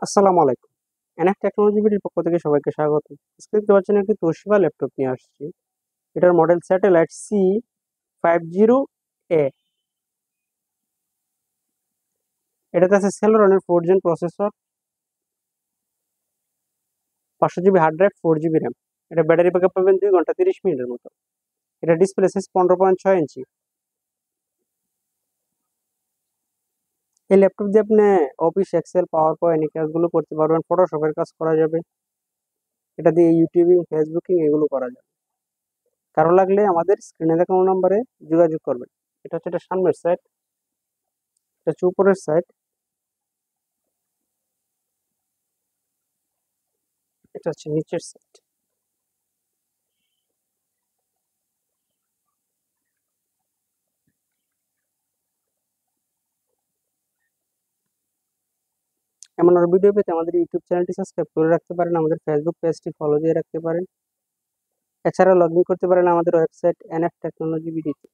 আসসালামু আলাইকুম। NF technology বিডির পক্ষ থেকে সবাইকে স্বাগত। আজকে দেখতে পাচ্ছেন একটি তোশিবা ল্যাপটপ নিয়ে আসছি। এটার মডেল স্যাটেলাইট C50A। এটাতে আছে সেলেরনের 4 gen processor, 500 GB hard drive, 4 GB RAM. এটা ব্যাটারি ব্যাকআপ পাবেন 2 ঘন্টা 30 মিনিটের মতো। এটা ডিসপ্লে সাইজ 15.6 ইঞ্চি। এই ল্যাপটপ দিয়ে আপনি অফিস, এক্সেল, পাওয়ার পয়েন্ট এই কাজগুলো করতে পারবেন। ফটোশপের কাজ করা যাবে। এটা দিয়ে ইউটিউবিং, ফেসবুকিং এগুলো করা যাবে। কারো লাগলে আমাদের স্ক্রিনে দেখানো নাম্বারে যোগাযোগ করবেন। এটা হচ্ছে এটা সামনের সাইড, এটা হচ্ছে উপরের সাইড, এটা হচ্ছে নিচের সাইড। এমন আরো ভিডিও পেতে আমাদের ইউটিউব চ্যানেলটি সাবস্ক্রাইব করে রাখতে পারেন, আমাদের ফেসবুক পেজটি ফলো দিয়ে রাখতে পারেন। এছাড়া লগ ইন করতে পারেন আমাদের ওয়েবসাইট এনএফ টেকনোলজি বিডিতে।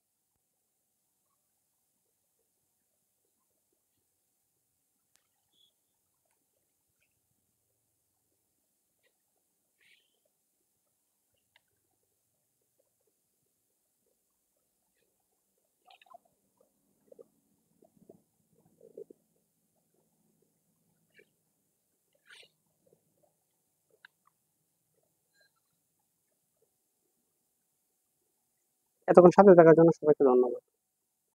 এতক্ষণ সাথে থাকার জন্য সবাইকে ধন্যবাদ।